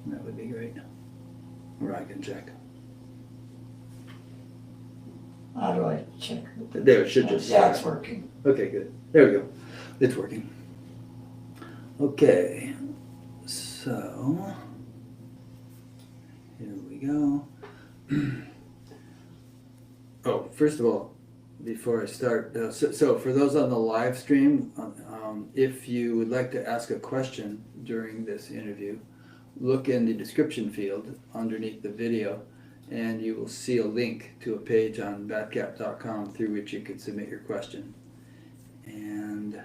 That would be great. Or I can check. How do I check? There, it should just... Yeah, it's working. Okay, good. There we go. It's working. Okay. So, here we go. Oh, first of all, before I start, so for those on the live stream, if you would like to ask a question during this interview, look in the description field underneath the video, and you will see a link to a page on batgap.com through which you can submit your question. And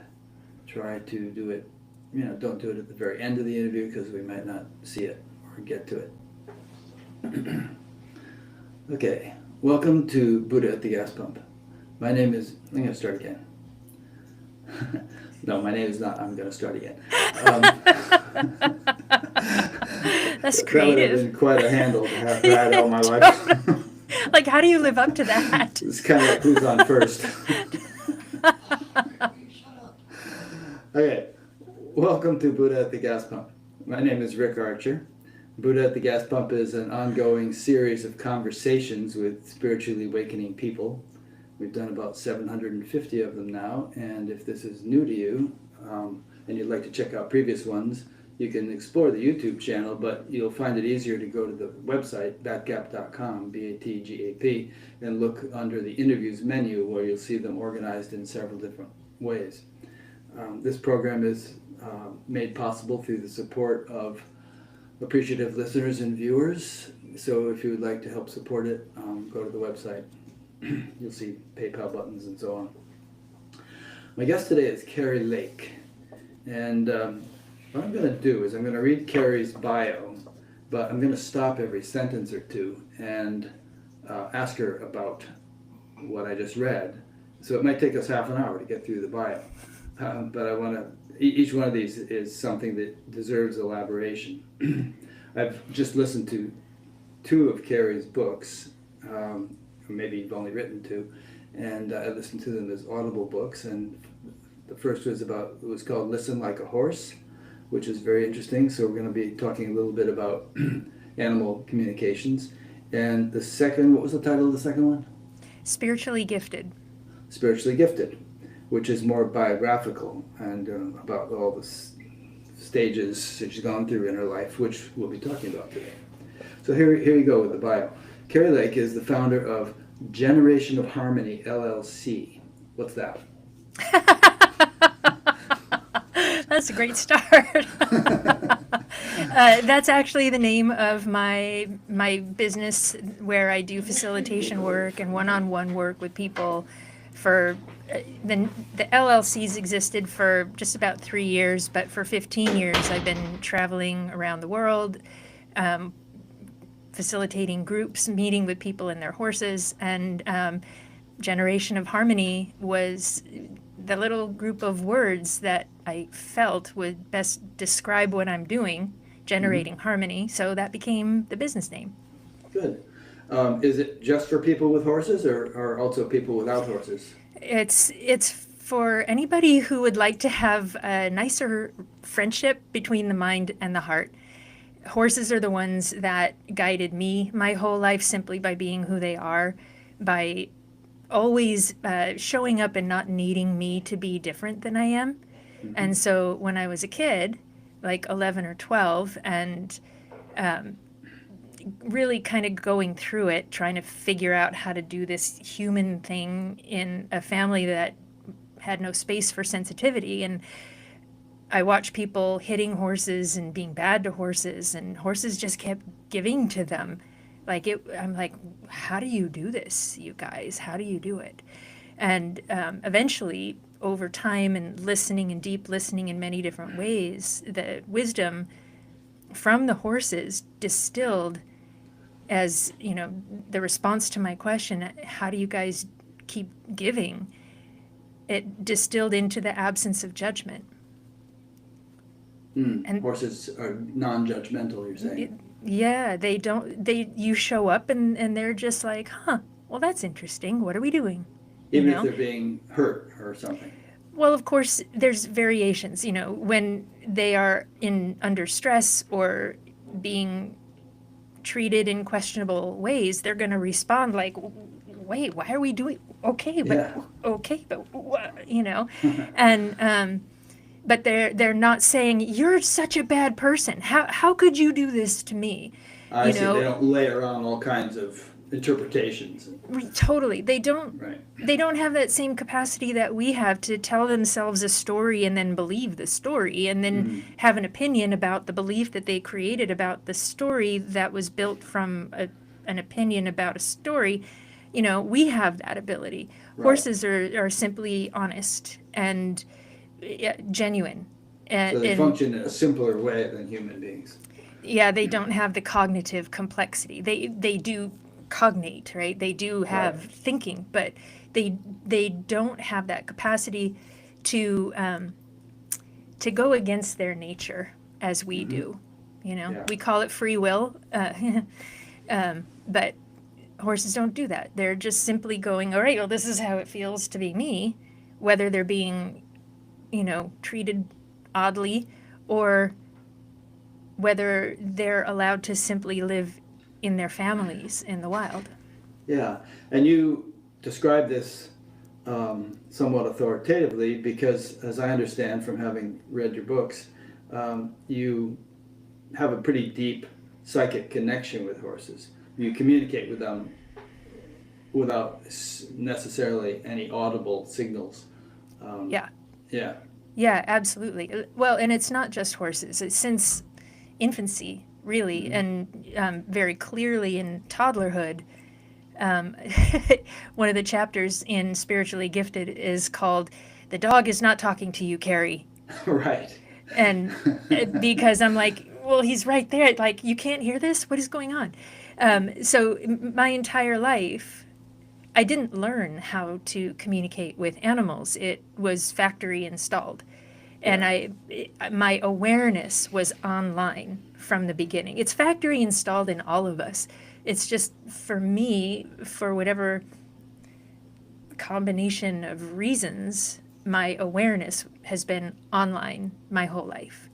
try to do it, don't do it at the very end of the interview because we might not see it or get to it. Okay, welcome to Buddha at the Gas Pump. My name is, I'm going to start again. No, my name is not, I'm going to start again. That's creative. That would have been quite a handle to have had all my life. Like, how do you live up to that? It's kind of like who's on first. Okay, welcome to Buddha at the Gas Pump. My name is Rick Archer. Buddha at the Gas Pump is an ongoing series of conversations with spiritually awakening people. We've done about 750 of them now, and if this is new to you, and you'd like to check out previous ones, you can explore the YouTube channel, but you'll find it easier to go to the website, batgap.com, B-A-T-G-A-P, and look under the interviews menu where you'll see them organized in several different ways. This program is made possible through the support of appreciative listeners and viewers. So if you would like to help support it, go to the website. You'll see PayPal buttons and so on. My guest today is Kerri Lake. And what I'm going to do is I'm going to read Kerri's bio, but I'm going to stop every sentence or two and ask her about what I just read. So it might take us half an hour to get through the bio. But I want to, each one of these is something that deserves elaboration. I've just listened to 2 of Kerri's books, or maybe you've only written 2, and I listened to them as audible books. And the first was it was called Listen Like a Horse, which is very interesting. So we're going to be talking a little bit about animal communications. And the second, what was the title of the second one? Spiritually Gifted. Spiritually Gifted, which is more biographical and about all the stages that she's gone through in her life, which we'll be talking about today. So here you go with the bio. Kerri Lake is the founder of Generation of Harmony LLC. What's that? That's a great start. That's actually the name of my business where I do facilitation work and one-on-one work with people. For the LLC's existed for just about 3 years, but for 15 years I've been traveling around the world, facilitating groups, meeting with people and their horses, and Generation of Harmony was the little group of words that I felt would best describe what I'm doing, generating harmony, so that became the business name. Good. Is it just for people with horses or also people without horses? It's for anybody who would like to have a nicer friendship between the mind and the heart. Horses are the ones that guided me my whole life simply by being who they are, by always showing up and not needing me to be different than I am. Mm-hmm. And so when I was a kid, like 11 or 12, and really kind of going through it, trying to figure out how to do this human thing in a family that had no space for sensitivity. And I watched people hitting horses and being bad to horses, and horses just kept giving to them. I'm like, how do you do this, you guys? How do you do it? And eventually, over time and listening and deep listening in many different ways, the wisdom from the horses distilled as, the response to my question, how do you guys keep giving? It distilled into the absence of judgment. And horses are non-judgmental, you're saying? Yeah, you show up and they're just like, well, that's interesting. What are we doing? Even if they're being hurt or something. Well, of course, there's variations, when they are under stress or being treated in questionable ways, they're going to respond like, wait, why are we doing okay, but you know, and but they're not saying you're such a bad person. How could you do this to me? I see. They don't layer on all kinds of interpretations. Totally. They don't. Right. They don't have that same capacity that we have to tell themselves a story and then believe the story and then have an opinion about the belief that they created about the story that was built from an opinion about a story. You know, we have that ability. Right. Horses are simply honest and genuine. So they function in a simpler way than human beings. Yeah, they don't have the cognitive complexity. They do cognate, right? They do have thinking, but they don't have that capacity to go against their nature as we do. You know, we call it free will, but horses don't do that. They're just simply going, all right, well, this is how it feels to be me, whether they're being, you know, treated oddly or whether they're allowed to simply live in their families in the wild. Yeah, and you describe this somewhat authoritatively because, as I understand from having read your books, you have a pretty deep psychic connection with horses. You communicate with them without necessarily any audible signals. Yeah, absolutely. Well, and it's not just horses. It's since infancy, really, and very clearly in toddlerhood. One of the chapters in Spiritually Gifted is called "The Dog is Not Talking to You, Kerri." Right. And because I'm like, well, he's right there. Like, you can't hear this? What is going on? So my entire life, I didn't learn how to communicate with animals. It was factory installed. And my awareness was online from the beginning. It's factory installed in all of us. It's just, for me, for whatever combination of reasons, my awareness has been online my whole life.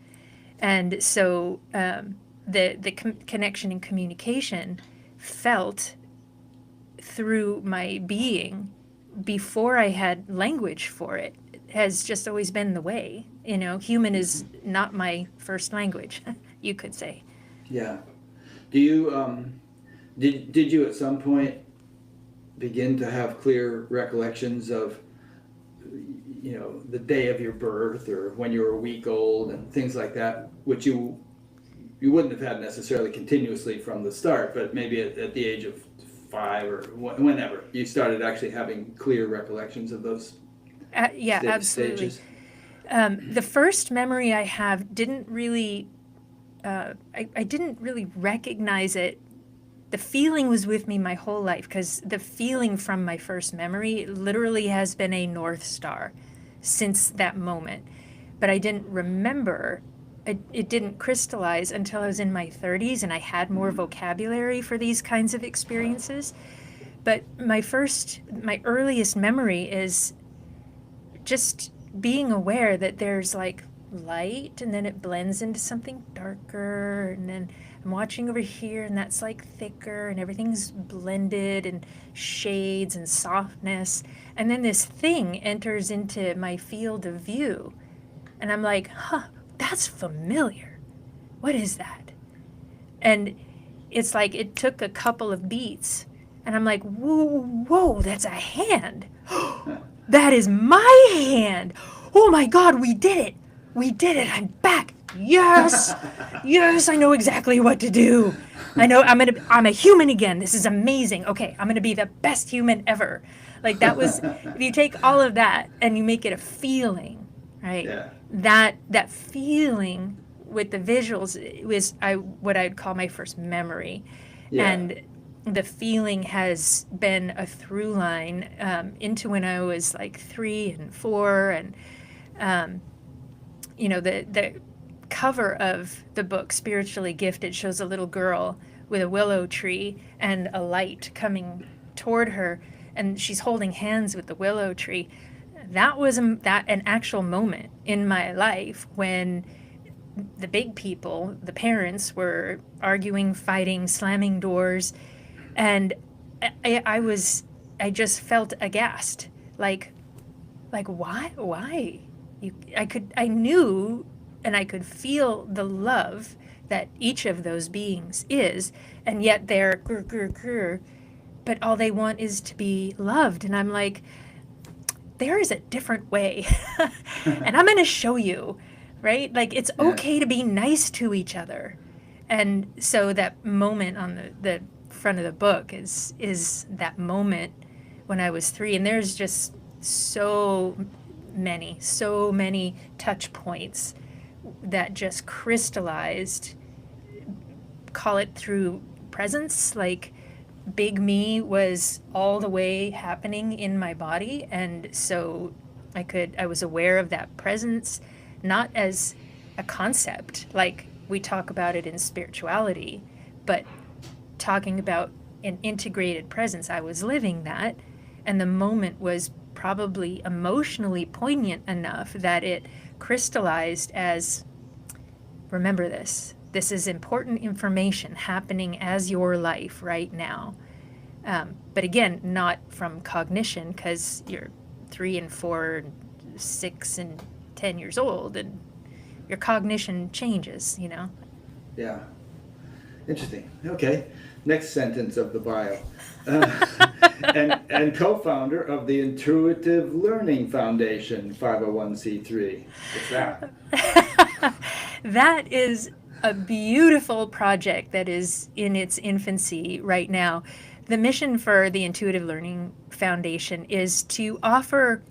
And so the connection and communication felt through my being before I had language for it has just always been the way. You know, human is not my first language, you could say. Yeah. Do you, did you at some point begin to have clear recollections of, you know, the day of your birth or when you were a week old and things like that, which you wouldn't have had necessarily continuously from the start, but maybe at the age of 5 or whenever you started actually having clear recollections of those absolutely. stages? The first memory I have didn't really, I didn't really recognize it. The feeling was with me my whole life because the feeling from my first memory literally has been a North Star since that moment. But I didn't remember, it didn't crystallize until I was in my 30s and I had more vocabulary for these kinds of experiences. But my earliest memory is just being aware that there's like light and then it blends into something darker and then I'm watching over here and that's like thicker and everything's blended and shades and softness, and then this thing enters into my field of view and I'm like, that's familiar. What is that? And it's like it took a couple of beats and I'm like, whoa, that's a hand. That is my hand. Oh my God, we did it. I'm back. Yes, I know exactly what to do. I know I'm a human again. This is amazing. Okay, I'm gonna be the best human ever. Like that was, if you take all of that and you make it a feeling, right? Yeah. That feeling with the visuals was what I'd call my first memory. Yeah. And the feeling has been a through line into when I was like 3 and 4, and you know, the cover of the book Spiritually Gifted shows a little girl with a willow tree and a light coming toward her, and she's holding hands with the willow tree. That was an actual moment in my life when the big people, the parents, were arguing, fighting, slamming doors, and I just felt aghast, like why I knew and I could feel the love that each of those beings is, and yet they're grr, grr, grr, but all they want is to be loved. And I'm like, there is a different way. And I'm going to show you, right? Like, it's Yeah. okay to be nice to each other. And so that moment on the front of the book is that moment when I was 3. And there's just so many touch points that just crystallized, call it through presence, like big me was all the way happening in my body. And so I was aware of that presence, not as a concept like we talk about it in spirituality, but talking about an integrated presence. I was living that, and the moment was probably emotionally poignant enough that it crystallized as, remember this. This is important information happening as your life right now. But again, not from cognition, because you're 3 and 4 and 6 and 10 years old, and your cognition changes, Yeah. Interesting. Okay. Next sentence of the bio. And co-founder of the Intuitive Learning Foundation, 501c3. What's that? That is a beautiful project that is in its infancy right now. The mission for the Intuitive Learning Foundation is to offer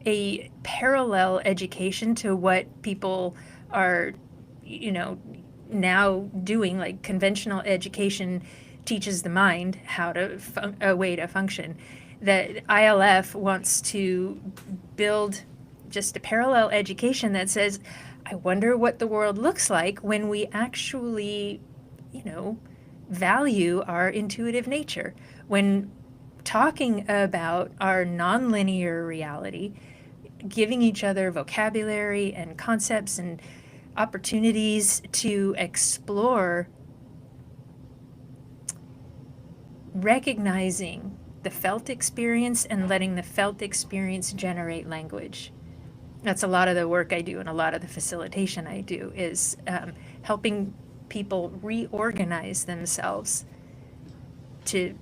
a parallel education to what people are, now doing. Like conventional education teaches the mind how to a way to function. That ILF wants to build just a parallel education that says, I wonder what the world looks like when we actually, value our intuitive nature. When talking about our nonlinear reality, giving each other vocabulary and concepts and opportunities to explore, recognizing the felt experience and letting the felt experience generate language. That's a lot of the work I do, and a lot of the facilitation I do is helping people reorganize themselves to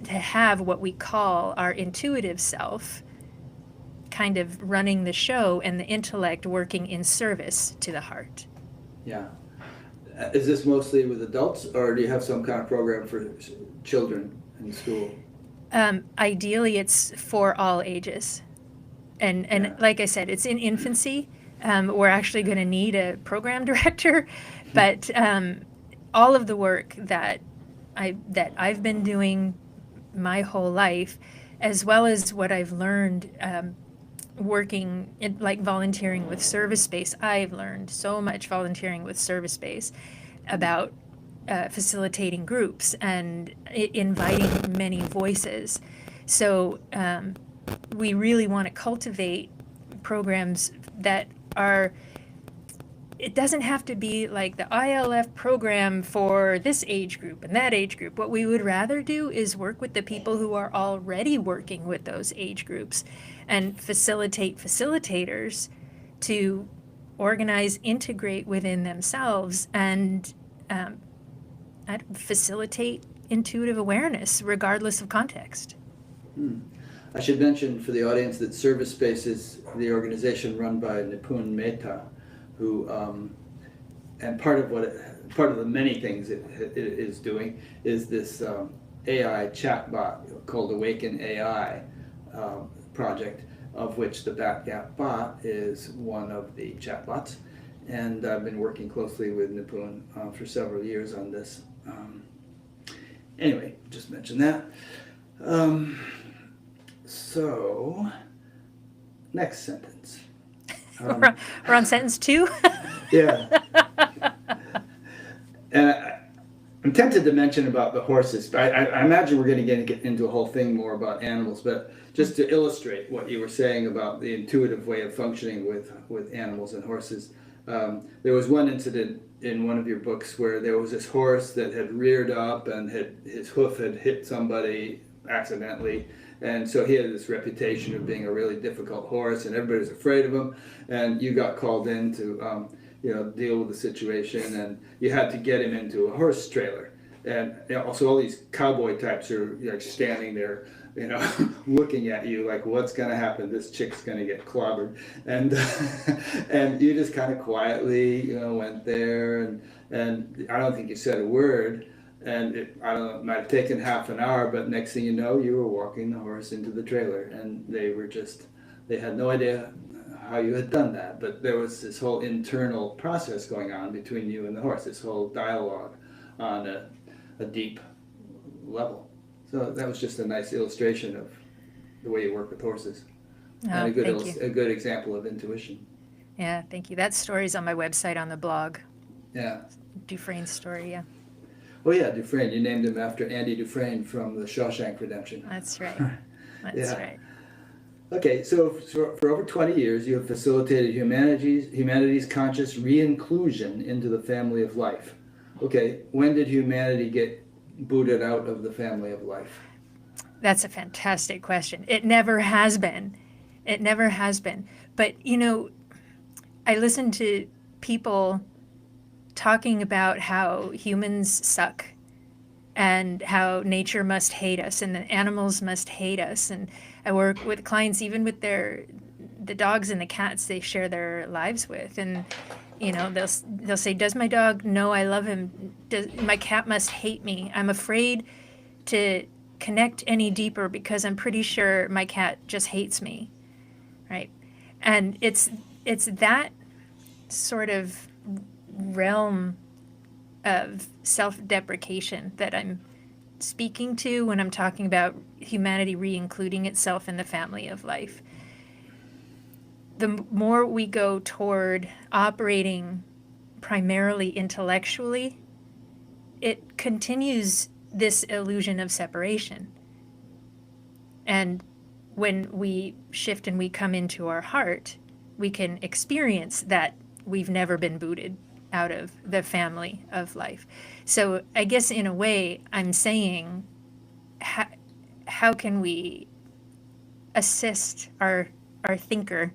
have what we call our intuitive self kind of running the show, and the intellect working in service to the heart. Yeah. Is this mostly with adults, or do you have some kind of program for children in school? Ideally, it's for all ages. And Yeah. like I said, it's in infancy. We're actually going to need a program director, but all of the work that I've been doing my whole life, as well as what I've learned working in, like volunteering with service space. I've learned so much volunteering with service space about facilitating groups and inviting many voices. So we really want to cultivate programs that are, it doesn't have to be like the ILF program for this age group and that age group. What we would rather do is work with the people who are already working with those age groups and facilitate facilitators to organize, integrate within themselves, and facilitate intuitive awareness regardless of context. I should mention for the audience that Service Space is the organization run by Nipun Mehta, who, and part of the many things it is doing is this AI chatbot called Awaken AI project, of which the Batgap bot is one of the chatbots. And I've been working closely with Nipun for several years on this. Anyway, just mention that. So, next sentence. We're on sentence 2? Yeah. And I'm tempted to mention about the horses, but I imagine we're going to get into a whole thing more about animals, but just to illustrate what you were saying about the intuitive way of functioning with animals and horses, There was one incident in one of your books where there was this horse that had reared up and his hoof had hit somebody accidentally, and so he had this reputation of being a really difficult horse, and everybody was afraid of him. And you got called in to deal with the situation, and you had to get him into a horse trailer. And also all these cowboy types are like standing there, looking at you like, what's going to happen? This chick's going to get clobbered. And and you just kind of quietly, went there, and I don't think you said a word. And I don't know, it might have taken half an hour, but next thing you know, you were walking the horse into the trailer, and they had no idea how you had done that. But there was this whole internal process going on between you and the horse, this whole dialogue on a deep level. So that was just a nice illustration of the way you work with horses. Oh, And thank you. a good example of intuition. Yeah, thank you. That story's on my website on the blog. Yeah. Dufresne's story, yeah. Oh yeah, Dufresne. You named him after Andy Dufresne from the Shawshank Redemption. That's right. That's Yeah. right. Okay, so for over 20 years, you have facilitated humanity's conscious re-inclusion into the family of life. Okay, when did humanity get booted out of the family of life? That's a fantastic question. It never has been. It never has been. But, I listen to people talking about how humans suck and how nature must hate us and the animals must hate us. And I work with clients, even with the dogs and the cats they share their lives with. And, they'll say, does my dog know I love him? My cat must hate me. I'm afraid to connect any deeper because I'm pretty sure my cat just hates me, right? And it's that sort of realm of self-deprecation that I'm speaking to when I'm talking about humanity re-including itself in the family of life. The more we go toward operating primarily intellectually, it continues this illusion of separation. And when we shift and we come into our heart, we can experience that we've never been booted out of the family of life. So I guess in a way, I'm saying, how can we assist our thinker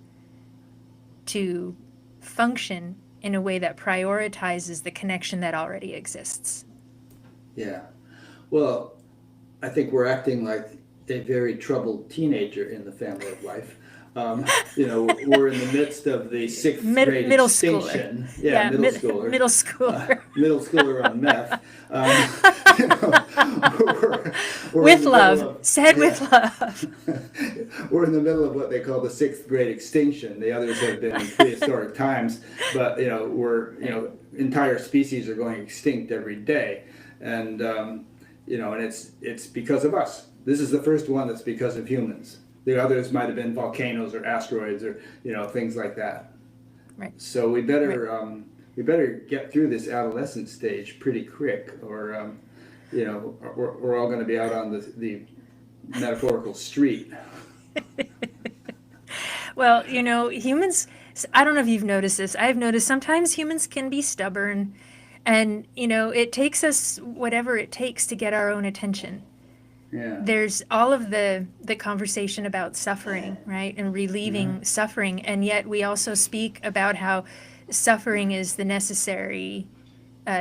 to function in a way that prioritizes the connection that already exists? Yeah. Well, I think we're acting like a very troubled teenager in the family of life. We're in the midst of the sixth grade middle extinction. Schooler. Yeah, middle schooler. Middle schooler. Middle schooler on meth. We're With in the love. middle of- Said with love. We're in the middle of what they call the sixth grade extinction. The others have been in prehistoric times, but entire species are going extinct every day, and and it's because of us. This is the first one that's because of humans. The others might have been volcanoes or asteroids or things like that. Right. So we better get through this adolescent stage pretty quick, or we're all going to be out on the metaphorical street. Well, humans, I don't know if you've noticed this. I've noticed sometimes humans can be stubborn, and it takes us whatever it takes to get our own attention. Yeah. There's all of the conversation about suffering, right? And relieving suffering. And yet we also speak about how suffering is the necessary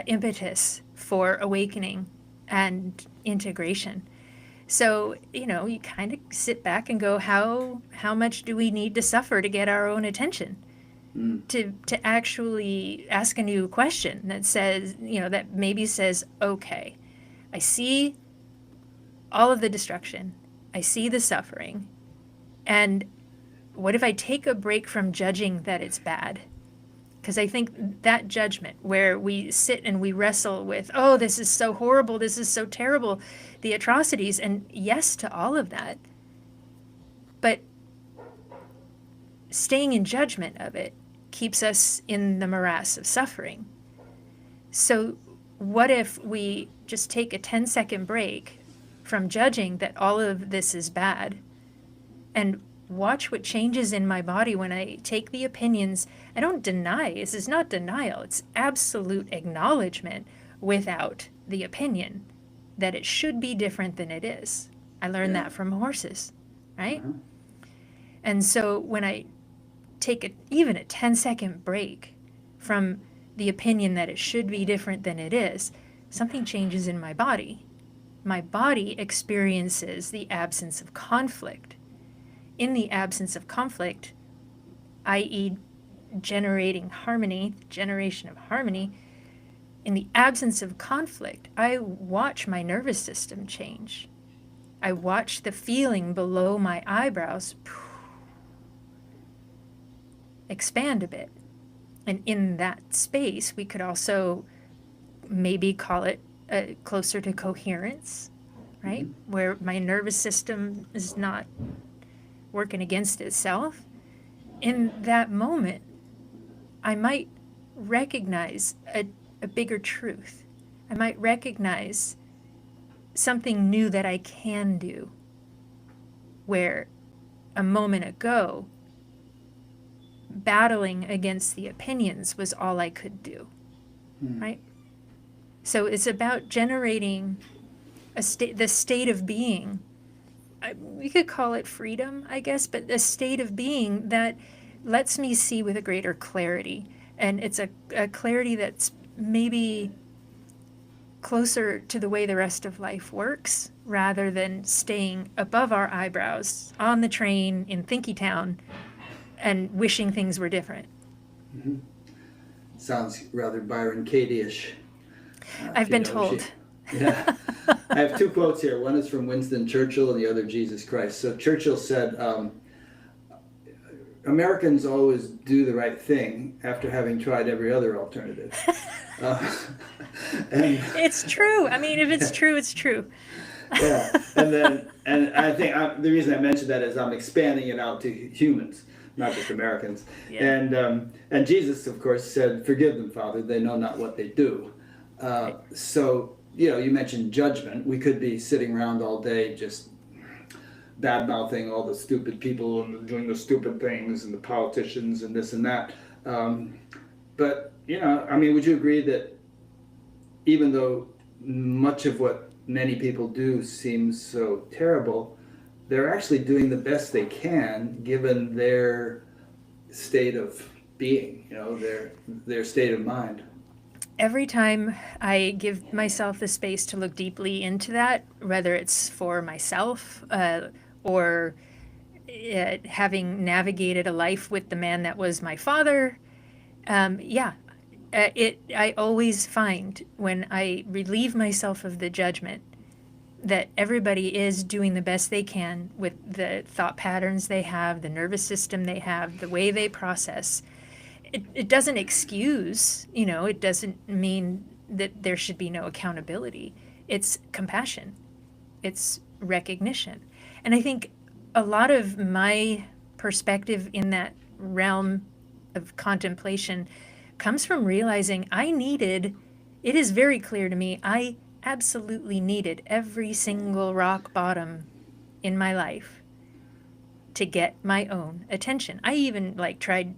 impetus for awakening and integration. So, you kind of sit back and go, how much do we need to suffer to get our own attention? To actually ask a new question that says, that maybe says, okay, I see all of the destruction. I see the suffering. And what if I take a break from judging that it's bad? Because I think that judgment where we sit and we wrestle with, oh, this is so horrible, this is so terrible, the atrocities, and yes to all of that. But staying in judgment of it keeps us in the morass of suffering. So what if we just take a 10-second break from judging that all of this is bad, and watch what changes in my body when I take the opinions. I don't deny. This is not denial. It's absolute acknowledgement without the opinion that it should be different than it is. I learned that from horses, right? Uh-huh. And so when I take even a 10-second break from the opinion that it should be different than it is, something changes in my body. My body experiences the absence of conflict. In the absence of conflict, i.e. generating harmony, generation of harmony, in the absence of conflict, I watch my nervous system change. I watch the feeling below my eyebrows expand a bit. And in that space, we could also maybe call it closer to coherence, right? Mm-hmm. Where my nervous system is not working against itself. In that moment, I might recognize a bigger truth. I might recognize something new that I can do, where a moment ago, battling against the opinions was all I could do, right? So it's about generating the state of being. We could call it freedom, I guess, but a state of being that lets me see with a greater clarity. And it's a clarity that's maybe closer to the way the rest of life works, rather than staying above our eyebrows on the train in Thinky Town and wishing things were different. Mm-hmm. Sounds rather Byron Katie-ish. I've been told. Yeah. I have two quotes here. One is from Winston Churchill and the other Jesus Christ. So Churchill said, Americans always do the right thing after having tried every other alternative. And it's true. I mean, if it's true, it's true. Yeah. And I think the reason I mentioned that is I'm expanding it out to humans, not just Americans. Yeah. And Jesus, of course, said, "Forgive them, Father, they know not what they do." So, you mentioned judgment. We could be sitting around all day just bad-mouthing all the stupid people and doing the stupid things and the politicians and this and that. But, would you agree that even though much of what many people do seems so terrible, they're actually doing the best they can given their state of being, their state of mind? Every time I give myself the space to look deeply into that, whether it's for myself or having navigated a life with the man that was my father, I always find when I relieve myself of the judgment that everybody is doing the best they can with the thought patterns they have, the nervous system they have, the way they process. It doesn't excuse, it doesn't mean that there should be no accountability. It's compassion. It's recognition. And I think a lot of my perspective in that realm of contemplation comes from realizing it is very clear to me, I absolutely needed every single rock bottom in my life to get my own attention. I even tried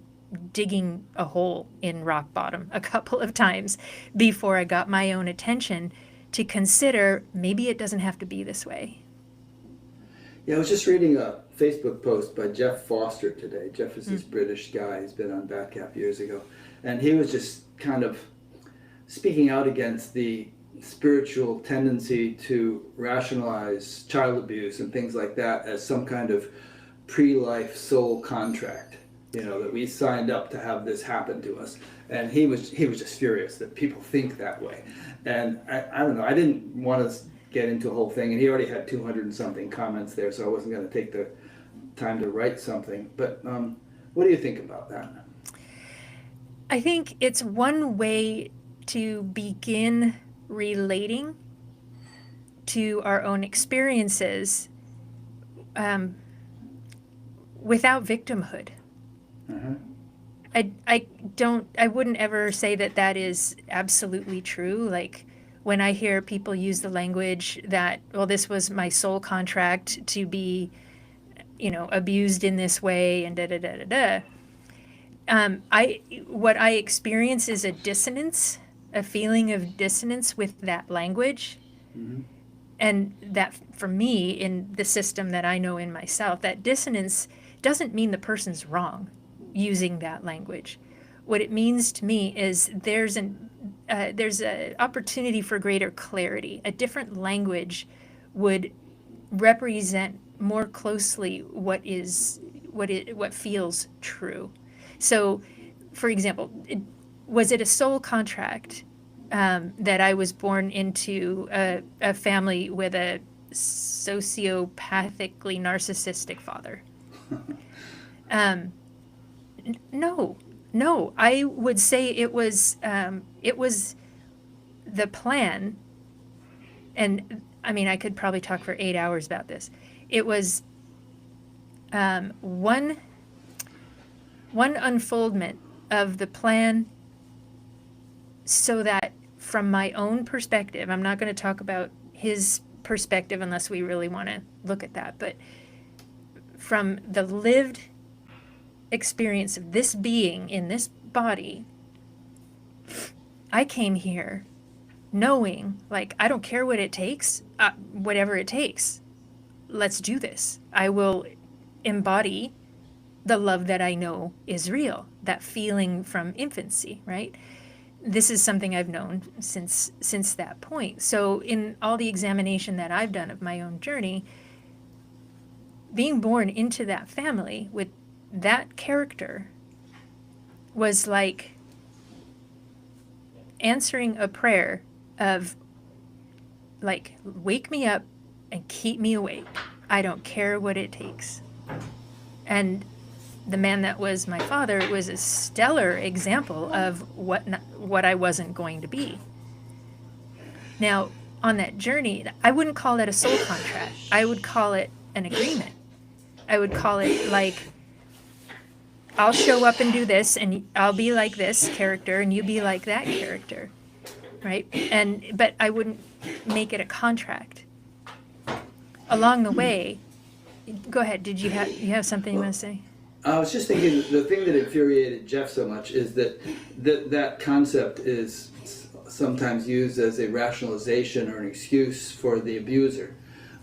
digging a hole in rock bottom a couple of times before I got my own attention to consider maybe it doesn't have to be this way. Yeah, I was just reading a Facebook post by Jeff Foster today. Jeff is this British guy. He's been on Batcap years ago. And he was just kind of speaking out against the spiritual tendency to rationalize child abuse and things like that as some kind of pre-life soul contract. That we signed up to have this happen to us. And he was just furious that people think that way. And I don't know, I didn't want to get into a whole thing, and he already had 200 and something comments there, so I wasn't going to take the time to write something. But what do you think about that? I think it's one way to begin relating to our own experiences without victimhood. I wouldn't ever say that is absolutely true. Like when I hear people use the language that, well, this was my soul contract to be abused in this way and da da da da da. What I experience is a dissonance, a feeling of dissonance with that language. Mm-hmm. And that, for me, in the system that I know in myself, that dissonance doesn't mean the person's wrong using that language. What it means to me is there's an opportunity for greater clarity. A different language would represent more closely what feels true. So, for example, was it a soul contract that I was born into a family with a sociopathically narcissistic father? No. I would say it was the plan, and I mean, I could probably talk for 8 hours about this. It was one unfoldment of the plan, so that from my own perspective, I'm not going to talk about his perspective unless we really want to look at that, but from the lived experience of this being in this body, I came here knowing, like, I don't care what it takes, whatever it takes, let's do this. I will embody the love that I know is real, that feeling from infancy, right? This is something I've known since that point. So in all the examination that I've done of my own journey, being born into that family with that character was like answering a prayer of, like, wake me up and keep me awake. I don't care what it takes. And the man that was my father was a stellar example of what I wasn't going to be. Now, on that journey, I wouldn't call it a soul contract. I would call it an agreement. I would call it like, I'll show up and do this, and I'll be like this character, and you be like that character, right? But I wouldn't make it a contract. Along the way, go ahead. Did you have something you want to say? I was just thinking, the thing that infuriated Jeff so much is that concept is sometimes used as a rationalization or an excuse for the abuser.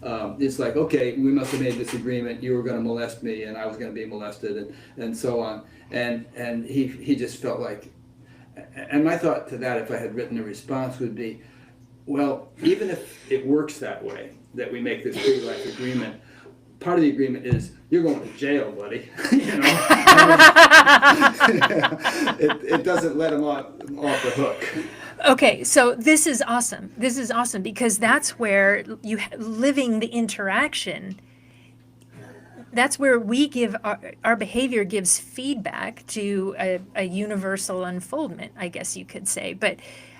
It's like, okay, we must have made this agreement. You were going to molest me, and I was going to be molested, and so on. And he just felt like, and my thought to that, if I had written a response, would be, well, even if it works that way, that we make this pre-life agreement, part of the agreement is you're going to jail, buddy. It doesn't let him off the hook. Okay, so this is awesome. This is awesome because that's where living the interaction. That's where we give our behavior gives feedback to a universal unfoldment, I guess you could say. But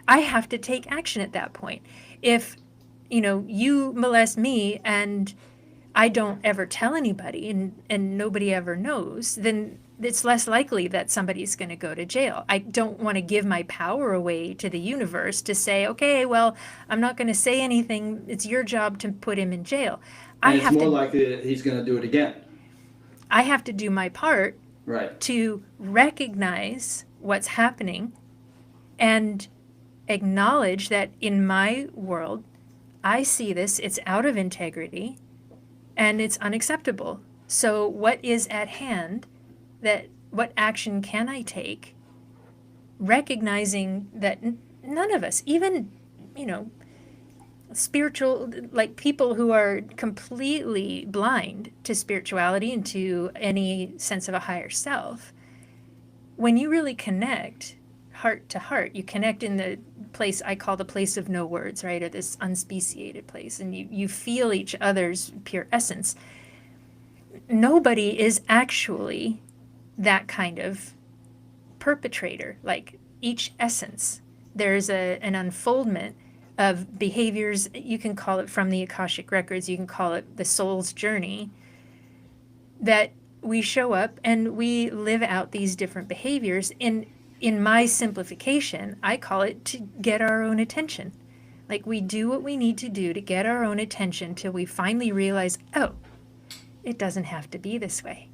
I have to take action at that point. If you molest me and I don't ever tell anybody and nobody ever knows, then it's less likely that somebody's going to go to jail. I don't want to give my power away to the universe to say, okay, well, I'm not going to say anything. It's your job to put him in jail. And it's more likely that he's going to do it again. I have to do my part right, to recognize what's happening and acknowledge that in my world, I see this, it's out of integrity, and it's unacceptable. So what is at hand? What action can I take? Recognizing that none of us, even, spiritual, like people who are completely blind to spirituality and to any sense of a higher self, when you really connect heart to heart, you connect in the place I call the place of no words, right? Or this unspeciated place, and you feel each other's pure essence. Nobody is actually that kind of perpetrator. Like each essence, there's an unfoldment of behaviors. You can call it from the Akashic records, you can call it the soul's journey, that we show up and we live out these different behaviors. In my simplification, I call it to get our own attention. Like we do what we need to do to get our own attention till we finally realize, oh, it doesn't have to be this way,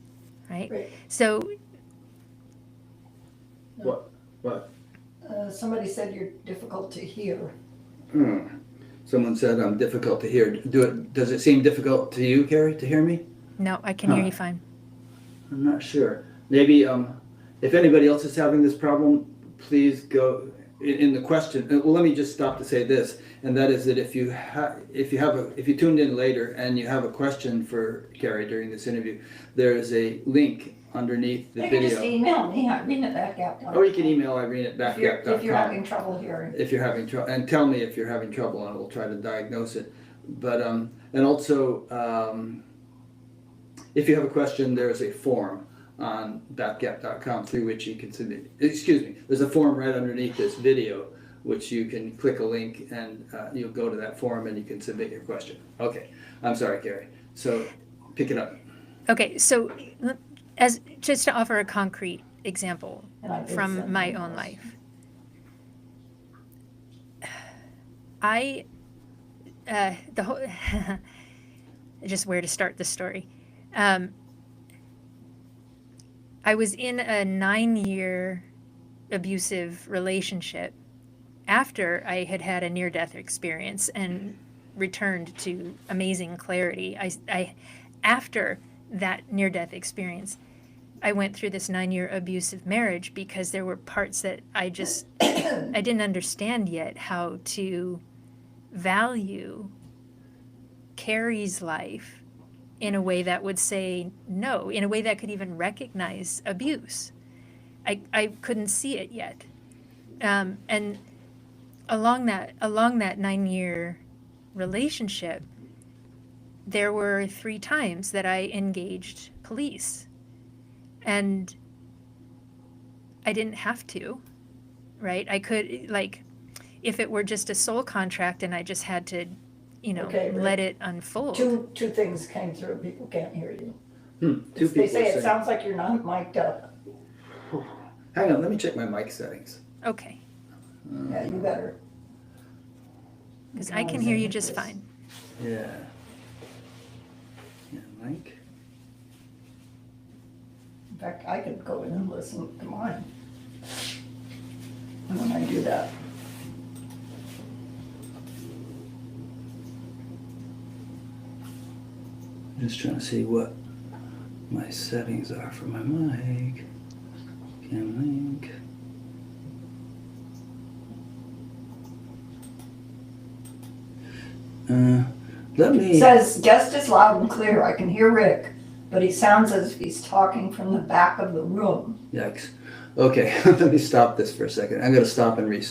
right? Right. So What? Somebody said you're difficult to hear. Someone said I'm difficult to hear. Does it seem difficult to you, Kerri, to hear me? no, I can hear you fine. I'm not sure. Maybe if anybody else is having this problem, please go in the question. Well, let me just stop to say this, and that is that if you tuned in later and you have a question for Kerri during this interview, there is a link underneath the You video. can just email me, Irene at backgap.com. Or you can email Irene at backgap.com. If you're having trouble hearing. If you're having trouble, and tell me if you're having trouble, and we'll try to diagnose it. But and also, if you have a question, there's a form on backgap.com through which you can submit. Excuse me. There's a form right underneath this video, which you can click a link, and you'll go to that form, and you can submit your question. Okay. I'm sorry, Kerri. So pick it up. Okay, so as just to offer a concrete example And I did from send my them own those. life. The whole just where to start the story. I was in a 9-year abusive relationship after I had had a near-death experience and returned to amazing clarity. I after that near-death experience, I went through this 9-year abusive marriage because there were parts that I just I didn't understand yet how to value Kerri's life in a way that would say no, in a way that could even recognize abuse. I couldn't see it yet. And along that 9-year relationship, there were 3 times that I engaged police. And I didn't have to, right? I could, like, if it were just a soul contract and I just had to, Okay, right. let it unfold. Two things came through. People can't hear you. Two They people say it saying- sounds like you're not mic'd up. Hang on, let me check my mic settings. Okay, Yeah, you better. because I can hear you just fine. Yeah. Yeah, mic. In fact, I could go in and listen to mine. And when I do that, Just trying to see what my settings are for my mic. Cam link. Let me. it says just as loud and clear. I can hear Rick, but he sounds as if he's talking from the back of the room. Yikes. Okay, let me stop this for a second. I'm going to stop and restart.